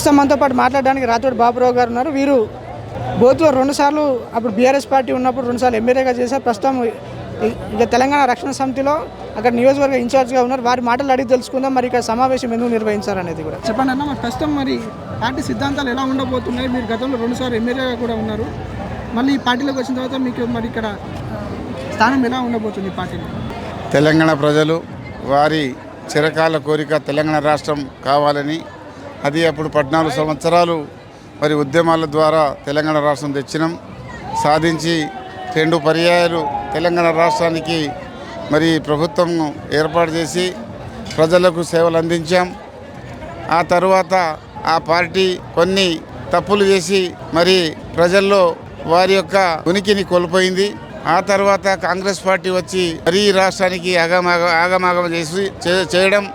ప్రస్తుతం మనతో పాటు మాట్లాడడానికి రాథోడ్ బాబురావు గారు ఉన్నారు. వీరు బోత్లో 2 సార్లు అప్పుడు బీఆర్ఎస్ పార్టీ ఉన్నప్పుడు 2 సార్లు ఎమ్మెల్యేగా చేశారు. ప్రస్తుతం ఇక తెలంగాణ రక్షణ సమితిలో అక్కడ నియోజకవర్గ ఇన్ఛార్జ్గా ఉన్నారు. వారి మాటలు అడిగి తెలుసుకుందాం. మరి ఇక్కడ సమావేశం ఎందుకు నిర్వహించారనేది కూడా చెప్పండి అన్న. మరి ప్రస్తుతం మరి పార్టీ సిద్ధాంతాలు ఎలా ఉండబోతున్నాయి? మీరు గతంలో 2 సార్లు ఎమ్మెల్యేగా కూడా ఉన్నారు. మళ్ళీ ఈ పార్టీలోకి వచ్చిన తర్వాత మీకు మరి ఇక్కడ స్థానం ఎలా ఉండబోతుంది ఈ పార్టీలో? తెలంగాణ ప్రజలు వారి చిరకాల కోరిక తెలంగాణ రాష్ట్రం కావాలని, అది అప్పుడు 14 సంవత్సరాలు మరి ఉద్యమాల ద్వారా తెలంగాణ రాష్ట్రం తెచ్చినాం. సాధించి 2 పర్యాయాలు తెలంగాణ రాష్ట్రానికి మరి ప్రభుత్వం ఏర్పాటు చేసి ప్రజలకు సేవలు అందించాం. ఆ తర్వాత ఆ పార్టీ కొన్ని తప్పులు చేసి మరి ప్రజల్లో వారి యొక్క ఉనికిని కోల్పోయింది. ఆ తర్వాత కాంగ్రెస్ పార్టీ వచ్చి మరీ రాష్ట్రానికి ఆగమాగం చేసి చేయడం,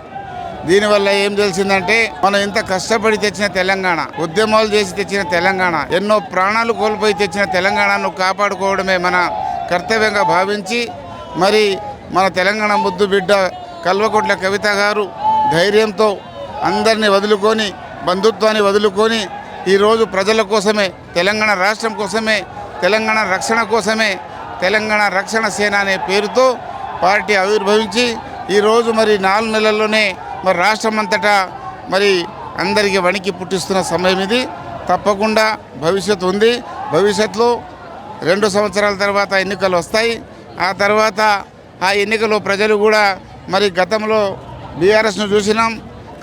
దీనివల్ల ఏం తెలిసిందంటే మనం ఇంత కష్టపడి తెచ్చిన తెలంగాణ, ఉద్యమాలు చేసి తెచ్చిన తెలంగాణ, ఎన్నో ప్రాణాలు కోల్పోయి తెచ్చిన తెలంగాణను కాపాడుకోవడమే మన కర్తవ్యంగా భావించి మరి మన తెలంగాణ ముద్దు బిడ్డ కల్వకుంట్ల కవిత గారు ధైర్యంతో అందరినీ వదులుకొని, బంధుత్వాన్ని వదులుకొని ఈరోజు ప్రజల కోసమే, తెలంగాణ రాష్ట్రం కోసమే, తెలంగాణ రక్షణ కోసమే తెలంగాణ రక్షణ సేన అనే పేరుతో పార్టీ ఆవిర్భవించి ఈరోజు మరి 4 నెలల్లోనే మరి రాష్ట్రం అంతటా మరి అందరికీ వణికి పుట్టిస్తున్న సమయం ఇది. తప్పకుండా భవిష్యత్తు ఉంది. భవిష్యత్తులో 2 సంవత్సరాల తర్వాత ఎన్నికలు వస్తాయి. ఆ తర్వాత ఆ ఎన్నికల్లో ప్రజలు కూడా మరి గతంలో బీఆర్ఎస్ను చూసినాం,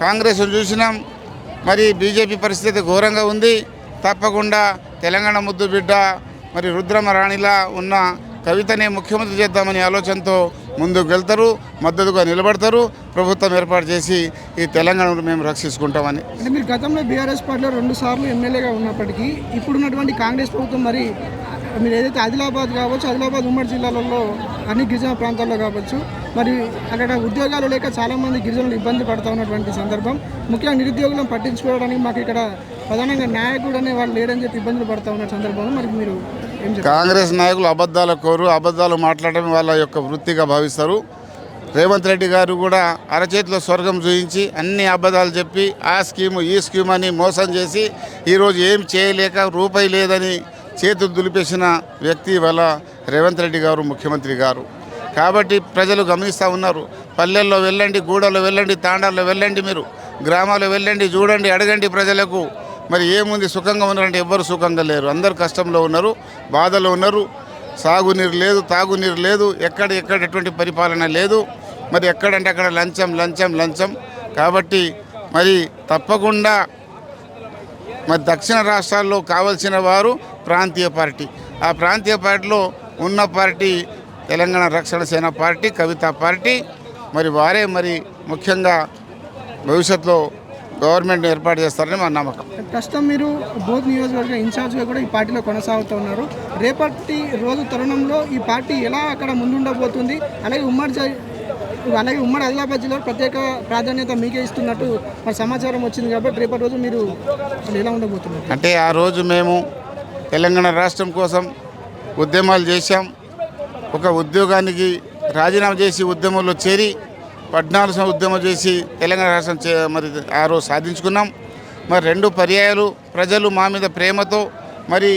కాంగ్రెస్ను చూసినాం, మరి బీజేపీ పరిస్థితి ఘోరంగా ఉంది. తప్పకుండా తెలంగాణ ముద్దు బిడ్డ మరి రుద్రమ రాణిలా ఉన్న కవితనే ముఖ్యమంత్రి చేద్దామనే ఆలోచనతో ముందుకు వెళ్తారు, మద్దతుగా నిలబడతారు. ప్రభుత్వం ఏర్పాటు చేసి ఈ తెలంగాణను మేము రక్షించుకుంటామని. అంటే మీరు గతంలో బీఆర్ఎస్ పార్టీలో 2 సార్లు ఎమ్మెల్యేగా ఉన్నప్పటికీ ఇప్పుడున్నటువంటి కాంగ్రెస్ ప్రభుత్వం మరి మీరు ఏదైతే ఆదిలాబాద్ కావచ్చు, ఆదిలాబాద్ ఉమ్మడి జిల్లాలలో అన్ని గిరిజన ప్రాంతాల్లో కావచ్చు, మరి అక్కడ ఉద్యోగాలు లేక చాలామంది గిరిజనులు ఇబ్బంది పడుతూ ఉన్నటువంటి సందర్భం, ముఖ్యంగా నిరుద్యోగులను పట్టించుకోవడానికి మాకు ఇక్కడ ప్రధానంగా నాయకుడు అనే వాళ్ళు లేడని చెప్పి ఇబ్బందులు పడుతూ ఉన్న సందర్భంలో మరి మీరు ఏం చెప్తారు? కాంగ్రెస్ నాయకులు అబద్ధాల కోరు, అబద్ధాలు మాట్లాడడం వాళ్ళ యొక్క వృత్తిగా భావిస్తారు. రేవంత్ రెడ్డి గారు కూడా అరచేతిలో స్వర్గం చూపించి అన్ని అబద్ధాలు చెప్పి ఆ స్కీము ఈ స్కీమ్ అని మోసం చేసి ఈరోజు ఏం చేయలేక రూపాయి లేదని చేతులు దులిపేసిన వ్యక్తి వల్ల రేవంత్ రెడ్డి గారు ముఖ్యమంత్రి గారు. కాబట్టి ప్రజలు గమనిస్తూ ఉన్నారు. పల్లెల్లో వెళ్ళండి, గూడలో వెళ్ళండి, తాండాల్లో వెళ్ళండి, మీరు గ్రామాల్లో వెళ్ళండి, చూడండి, అడగండి ప్రజలకు మరి ఏముంది, సుఖంగా ఉన్నారంటే ఎవ్వరు సుఖంగా లేరు. అందరూ కష్టంలో ఉన్నారు, బాధలో ఉన్నారు. సాగునీరు లేదు, తాగునీరు లేదు, ఎక్కడ ఎటువంటి పరిపాలన లేదు. మరి ఎక్కడంటే అక్కడ లంచం లంచం లంచం. కాబట్టి మరి తప్పకుండా మరి దక్షిణ రాష్ట్రాల్లో కావాల్సిన వారు ప్రాంతీయ పార్టీ. ఆ ప్రాంతీయ పార్టీలో ఉన్న పార్టీ తెలంగాణ రక్షణ సేన పార్టీ, కవిత పార్టీ. మరి వారే మరి ముఖ్యంగా భవిష్యత్తులో గవర్నమెంట్ ఏర్పాటు చేస్తారని మా నమ్మకం. ప్రస్తుతం మీరు బోధ్ నియోజకవర్గ ఇన్ఛార్జ్గా కూడా ఈ పార్టీలో కొనసాగుతూ ఉన్నారు. రేపటి రోజు తరుణంలో ఈ పార్టీ ఎలా అక్కడ ముందుండబోతుంది? అలాగే ఉమ్మడి ఆదిలాబాద్ జిల్లాలో ప్రత్యేక ప్రాధాన్యత మీకే ఇస్తున్నట్టు మరి సమాచారం వచ్చింది. కాబట్టి రేపటి రోజు మీరు ఎలా ఉండబోతున్నారు? అంటే ఆ రోజు మేము తెలంగాణ రాష్ట్రం కోసం ఉద్యమాలు చేశాం. ఒక ఉద్యోగానికి రాజీనామా చేసి ఉద్యమంలో చేరి 14 సంవత్సరాలు ఉద్యమం చేసి తెలంగాణ రాష్ట్రం మరి ఆ రోజు సాధించుకున్నాం. మరి 2 పర్యాయాలు ప్రజలు మా మీద ప్రేమతో మరి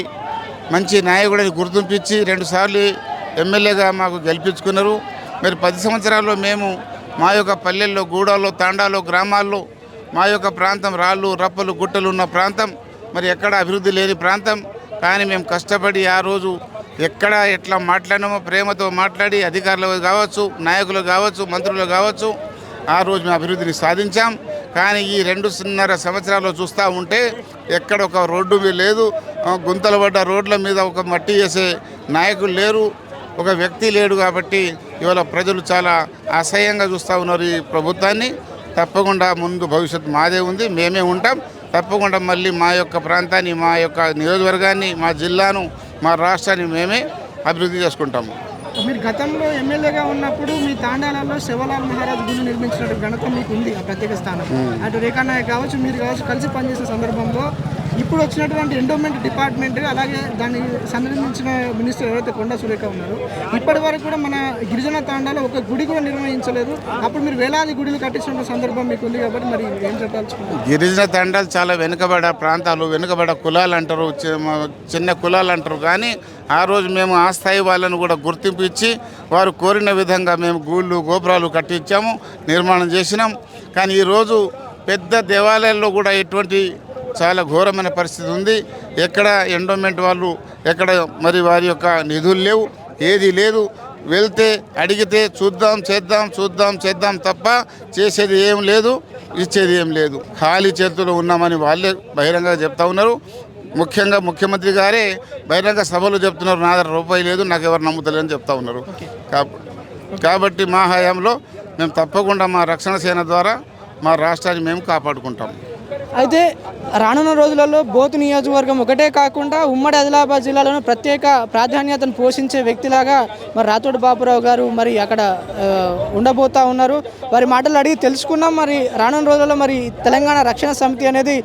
మంచి నాయకుడిని గుర్తింపించి 2 సార్లు ఎమ్మెల్యేగా మాకు గెలిపించుకున్నారు. మరి 10 సంవత్సరాల్లో మేము మా యొక్క పల్లెల్లో, గూడాల్లో, తాండాల్లో, గ్రామాల్లో మా యొక్క ప్రాంతం రాళ్ళు రప్పలు గుట్టలు ఉన్న ప్రాంతం, మరి ఎక్కడ అభివృద్ధి లేని ప్రాంతం. కానీ మేము కష్టపడి ఆ రోజు ఎక్కడ ఎట్లా మాట్లాడినామో ప్రేమతో మాట్లాడి అధికారులు కావచ్చు, నాయకులు కావచ్చు, మంత్రులు కావచ్చు, ఆ రోజు మేము అభివృద్ధిని సాధించాం. కానీ ఈ 2.5 సంవత్సరాల్లో చూస్తూ ఉంటే ఎక్కడ ఒక రోడ్డు లేదు, గుంతలు పడ్డ రోడ్ల మీద ఒక మట్టి వేసే నాయకులు లేరు, ఒక వ్యక్తి లేడు. కాబట్టి ఇవాళ ప్రజలు చాలా అసహ్యంగా చూస్తూ ఉన్నారు ఈ ప్రభుత్వాన్ని. తప్పకుండా ముందు భవిష్యత్తు మాదే ఉంది, మేమే ఉంటాం. తప్పకుండా మళ్ళీ మా యొక్క ప్రాంతాన్ని, మా యొక్క నియోజకవర్గాన్ని, మా జిల్లాను, మా రాష్ట్రాన్ని మేమే అభివృద్ధి చేసుకుంటాము. మీరు గతంలో ఎమ్మెల్యేగా ఉన్నప్పుడు మీ తాండాలలో శివలాల్ మహారాజ్ గుడి నిర్మించిన ఘనత మీకు ఉంది, ఆ ప్రత్యేక స్థానం. అటు రేఖా నాయక్ కావచ్చు, మీరు కావచ్చు, కలిసి పనిచేసే సందర్భంలో ఇప్పుడు వచ్చినటువంటి ఎండోమెంట్ డిపార్ట్మెంట్ అలాగే దాన్ని సంబంధించిన మినిస్టర్ ఎవరైతే కొండా సురేఖ ఉన్నారో ఇప్పటి వరకు కూడా మన గిరిజన తాండాలో ఒక గుడి కూడా నిర్వహించలేదు. అప్పుడు మీరు వేలాది గుడులు కట్టించిన సందర్భం మీకు ఉంది కాబట్టి మరి ఏం చెప్పాల్సుకుంటారు? గిరిజన తండాలు చాలా వెనుకబడ ప్రాంతాలు, వెనుకబడ కులాలు అంటారు, చిన్న కులాలు అంటారు. కానీ ఆ రోజు మేము ఆ స్థాయి వాళ్ళను కూడా గుర్తింపు ఇచ్చి వారు కోరిన విధంగా మేము గూళ్ళు గోపురాలు కట్టించాము, నిర్మాణం చేసినాం. కానీ ఈరోజు పెద్ద దేవాలయాల్లో కూడా ఎటువంటి చాలా ఘోరమైన పరిస్థితి ఉంది. ఎక్కడ ఎండోమెంట్ వాళ్ళు ఎక్కడ మరి వారి యొక్క నిధులు లేవు, ఏది లేదు. వెళ్తే అడిగితే చూద్దాం తప్ప చేసేది ఏం లేదు, ఇచ్చేది ఏం లేదు. ఖాళీ చేతులు ఉన్నామని వాళ్ళే బహిరంగ చెప్తా ఉన్నారు. ముఖ్యంగా ముఖ్యమంత్రి గారే బహిరంగ సభలు చెప్తున్నారు, నా దగ్గర రూపాయి లేదు, నాకు ఎవరు నమ్ముతలేదని చెప్తా ఉన్నారు. కాబట్టి మా హయాంలో మేము తప్పకుండా మా రక్షణ సేన ద్వారా మా రాష్ట్రాన్ని మేము కాపాడుకుంటాం. అయితే రానున్న రోజులలో బోతు నియోజకవర్గం ఒకటే కాకుండా ఉమ్మడి ఆదిలాబాద్ జిల్లాలోనూ ప్రత్యేక ప్రాధాన్యతను పోషించే వ్యక్తిలాగా మరి రాథోడ్ బాపురావు గారు మరి అక్కడ ఉండబోతా ఉన్నారు. వారి మాటలు అడిగి తెలుసుకున్నాం. మరి రానున్న రోజుల్లో మరి తెలంగాణ రక్షణ సమితి అనేది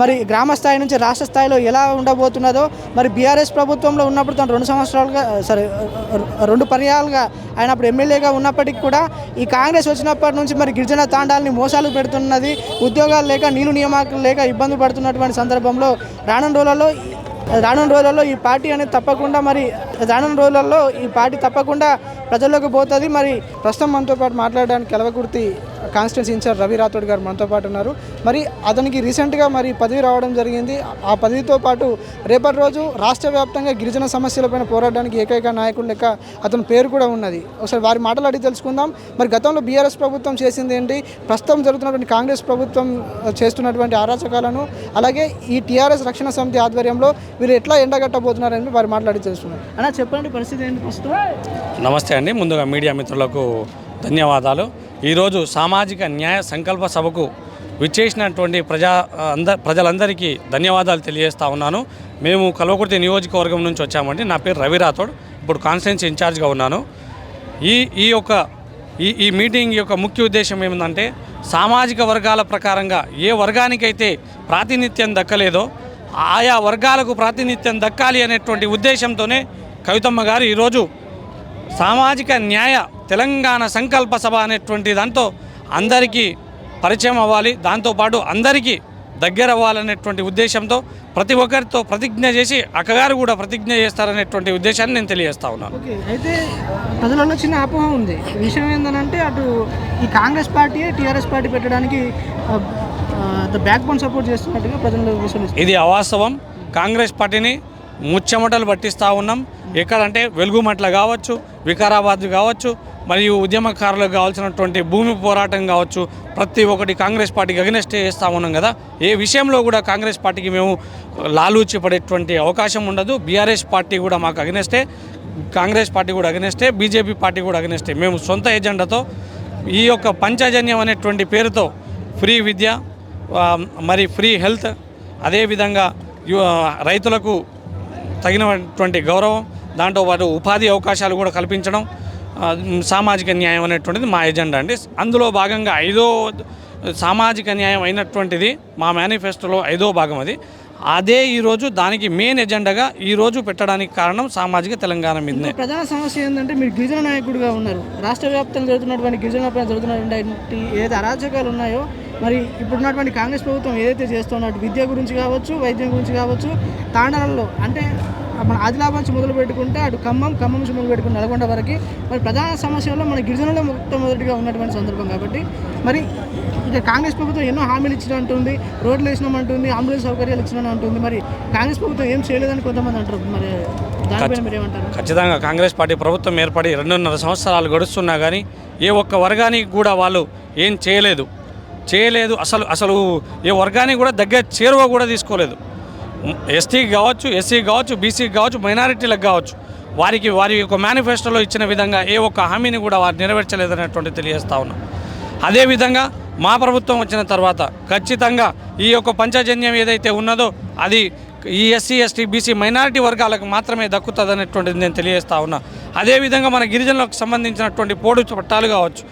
మరి గ్రామ స్థాయి నుంచి రాష్ట్ర స్థాయిలో ఎలా ఉండబోతున్నదో, మరి బీఆర్ఎస్ ప్రభుత్వంలో ఉన్నప్పుడు తను 2 సంవత్సరాలుగా 2 పర్యాలుగా ఆయన అప్పుడు ఎమ్మెల్యేగా ఉన్నప్పటికీ కూడా ఈ కాంగ్రెస్ వచ్చినప్పటి నుంచి మరి గిరిజన తాండాలని మోసాలు పెడుతున్నది, ఉద్యోగాలు లేక నీళ్లు నియామకాలు లేక ఇబ్బందులు పడుతున్నటువంటి సందర్భంలో రానున్న రోజులలో ఈ పార్టీ అనేది తప్పకుండా ప్రజల్లోకి పోతుంది. మరి ప్రస్తుతం మనతో పాటు మాట్లాడడానికి కల్వకుర్తి కాన్స్టిట్యున్సీ ఇన్ఛార్జ్ రవి రాథోడ్ గారు మనతో పాటు ఉన్నారు. మరి అతనికి రీసెంట్గా మరి పదవి రావడం జరిగింది. ఆ పదవితో పాటు రేపటి రోజు రాష్ట్ర వ్యాప్తంగా గిరిజన సమస్యలపైన పోరాడడానికి ఏకైక నాయకుడు లెక్క అతని పేరు కూడా ఉన్నది. ఒకసారి వారి మాటలు అడిగి తెలుసుకుందాం. మరి గతంలో బీఆర్ఎస్ ప్రభుత్వం చేసింది ఏంటి, ప్రస్తుతం జరుగుతున్నటువంటి కాంగ్రెస్ ప్రభుత్వం చేస్తున్నటువంటి అరాచకాలను, అలాగే ఈ టీఆర్ఎస్ రక్షణ సమితి ఆధ్వర్యంలో వీరు ఎట్లా ఎండగట్టబోతున్నారని వారి మాట్లాడి తెలుసుకున్నారు. అలా చెప్పండి, పరిస్థితి ఏంటి ప్రస్తుతం? నమస్తే అండి. ముందుగా మీడియా మిత్రులకు ధన్యవాదాలు. ఈరోజు సామాజిక న్యాయ సంకల్ప సభకు విచ్చేసినటువంటి ప్రజలందరికీ ధన్యవాదాలు తెలియజేస్తా ఉన్నాను. మేము కల్వకుర్తి నియోజకవర్గం నుంచి వచ్చామండి. నా పేరు రవి రాథోడ్, ఇప్పుడు కాన్స్టిట్యున్సీ ఇన్ఛార్జ్గా ఉన్నాను. ఈ మీటింగ్ యొక్క ముఖ్య ఉద్దేశం ఏమిటంటే, సామాజిక వర్గాల ప్రకారంగా ఏ వర్గానికైతే ప్రాతినిధ్యం దక్కలేదో ఆయా వర్గాలకు ప్రాతినిధ్యం దక్కాలి అనేటువంటి ఉద్దేశంతోనే కవితమ్మ గారు ఈరోజు సామాజిక న్యాయ తెలంగాణ సంకల్ప సభ అనేటువంటి దాంతో అందరికీ పరిచయం అవ్వాలి, దాంతోపాటు అందరికీ దగ్గర అవ్వాలనేటువంటి ఉద్దేశంతో ప్రతి ఒక్కరితో ప్రతిజ్ఞ చేసి అక్కగారు కూడా ప్రతిజ్ఞ చేస్తారనేటువంటి ఉద్దేశాన్ని నేను తెలియజేస్తా ఉన్నాను. అయితే ప్రజలలో చిన్న అపోహ ఉంది. విషయం ఏంటంటే అటు ఈ కాంగ్రెస్ పార్టీ టీఆర్ఎస్ పార్టీ పెట్టడానికి బ్యాక్ బోన్ సపోర్ట్ చేస్తున్నట్టుగా ప్రజల్లో విశ్వసిస్తారు. ఇది అవాస్తవం. కాంగ్రెస్ పార్టీని ముచ్చెమటలు పట్టిస్తూ ఉన్నాం. ఎక్కడంటే వెలుగుమట్ల కావచ్చు, వికారాబాద్ కావచ్చు, మరియు ఉద్యమకారులకు కావాల్సినటువంటి భూమి పోరాటం కావచ్చు, ప్రతి ఒక్కటి కాంగ్రెస్ పార్టీకి అగెనెస్టే చేస్తూ ఉన్నాం కదా. ఏ విషయంలో కూడా కాంగ్రెస్ పార్టీకి మేము లాలూచి పడేటువంటి అవకాశం ఉండదు. బీఆర్ఎస్ పార్టీ కూడా మాకు అగెనెస్టే, కాంగ్రెస్ పార్టీ కూడా అగెనెస్టే, బీజేపీ పార్టీ కూడా అగెనెస్టే. మేము సొంత ఎజెండాతో ఈ యొక్క పంచజన్యం అనేటువంటి పేరుతో ఫ్రీ విద్య, మరి ఫ్రీ హెల్త్, అదేవిధంగా రైతులకు తగినటువంటి గౌరవం, దాంతోపాటు ఉపాధి అవకాశాలు కూడా కల్పించడం, సామాజిక న్యాయం అనేటువంటిది మా ఎజెండా అండి. అందులో భాగంగా 5వ సామాజిక న్యాయం అయినటువంటిది మా మేనిఫెస్టోలో 5వ భాగం అది. అదే ఈరోజు దానికి మెయిన్ ఎజెండాగా ఈరోజు పెట్టడానికి కారణం సామాజిక తెలంగాణ మీదనే. ప్రధాన సమస్య ఏంటంటే మీరు గిరిజన నాయకుడిగా ఉన్నారు. రాష్ట్ర వ్యాప్తంగా జరుగుతున్నటువంటి గిరిజనపైన జరుగుతున్నటువంటి ఏదైతే అరాచకాలు ఉన్నాయో, మరి ఇప్పుడున్నటువంటి కాంగ్రెస్ ప్రభుత్వం ఏదైతే చేస్తున్నట్టు విద్య గురించి కావచ్చు, వైద్యం గురించి కావచ్చు, తాండాలలో అంటే మన ఆదిలాబాద్ నుంచి మొదలు పెట్టుకుంటే అటు ఖమ్మం నుంచి మొదలు పెట్టుకుని నల్గొండ వరకు మరి ప్రధాన సమస్యల్లో మన గిరిజనులే మొట్టమొదటిగా ఉన్నటువంటి సందర్భం. కాబట్టి మరి ఇక కాంగ్రెస్ ప్రభుత్వం ఎన్నో హామీలు ఇచ్చినట్టుంది, రోడ్లు వేసినామంటుంది, అంబులెన్స్ సౌకర్యాలు ఇచ్చినామంటుంది. మరి కాంగ్రెస్ ప్రభుత్వం ఏం చేయలేదని కొంతమంది అంటారు. మరి దానిపైన మీరు ఏమంటారు? ఖచ్చితంగా కాంగ్రెస్ పార్టీ ప్రభుత్వం ఏర్పడి 2.5 సంవత్సరాలు గడుస్తున్నా కానీ ఏ ఒక్క వర్గానికి కూడా వాళ్ళు ఏం చేయలేదు. అసలు ఏ వర్గానికి కూడా దగ్గర చేరువ కూడా తీసుకోలేదు. ఎస్టీకి కావచ్చు, ఎస్సీకి కావచ్చు, బీసీకి కావచ్చు, మైనారిటీలకు కావచ్చు, వారి యొక్క మేనిఫెస్టోలో ఇచ్చిన విధంగా ఏ ఒక్క హామీని కూడా వారు నెరవేర్చలేదనేటువంటి తెలియజేస్తా ఉన్నాం. అదేవిధంగా మా ప్రభుత్వం వచ్చిన తర్వాత ఖచ్చితంగా ఈ యొక్క పంచజన్యం ఏదైతే ఉన్నదో అది ఈ ఎస్సీ, ఎస్టీ, బీసీ, మైనారిటీ వర్గాలకు మాత్రమే దక్కుతుంది అనేటువంటిది నేను తెలియజేస్తా ఉన్నా. అదేవిధంగా మన గిరిజనులకు సంబంధించినటువంటి పోడు చట్టాలు కావచ్చు,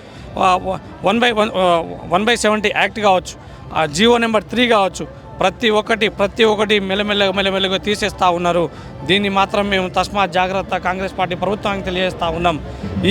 1/70 యాక్ట్ కావచ్చు, జీవో నెంబర్ 3 కావచ్చు, ప్రతి ఒక్కటి మెల్లమెల్లగా తీసేస్తూ ఉన్నారు. దీన్ని మాత్రం మేము తస్మాత్ జాగ్రత్త కాంగ్రెస్ పార్టీ ప్రభుత్వానికి తెలియజేస్తూ ఉన్నాం.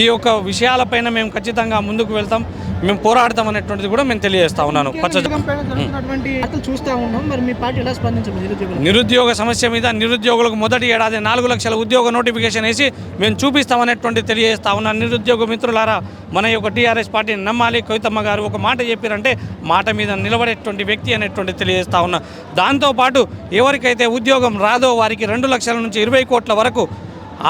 ఈ యొక్క విషయాలపైన మేము ఖచ్చితంగా ముందుకు వెళ్తాం, మేము పోరాడతాం అనేటువంటిది కూడా మేము తెలియజేస్తా ఉన్నాను. నియోజకవర్గం పైన జరుగుతున్నటువంటి వార్తలు చూస్తూ ఉన్నాం. మరి మీ పార్టీ ఎలా స్పందించింది నిరుద్యోగులు? నిరుద్యోగ సమస్య మీద నిరుద్యోగులకు మొదటి ఏడాది 4 లక్షల ఉద్యోగ నోటిఫికేషన్ వేసి మేము చూపిస్తామనేటువంటి తెలియజేస్తా ఉన్నాను. నిరుద్యోగ మిత్రులారా, మన యొక్క టీఆర్ఎస్ పార్టీని నమ్మాలి. కవితమ్మ గారు ఒక మాట చెప్పారంటే మాట మీద నిలబడేటువంటి వ్యక్తి అనేటువంటి తెలియజేస్తా ఉన్నా. దాంతోపాటు ఎవరికైతే ఉద్యోగం రాదో వారికి 2 లక్షల నుంచి 20 కోట్ల వరకు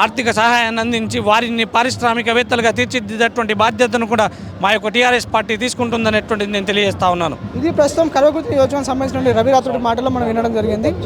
ఆర్థిక సహాయాన్ని అందించి వారిని పారిశ్రామికవేత్తలుగా తీర్చిదిద్దేటువంటి బాధ్యతను కూడా మా యొక్క టీఆర్ఎస్ పార్టీ తీసుకుంటుందనేటువంటిది నేను తెలియజేస్తా ఉన్నాను. ఇది ప్రస్తుతం కల్వకుర్తి నియోజకవర్గానికి సంబంధించిన రవి రాథోడ్ మాటల్లో మనం వినడం జరిగింది.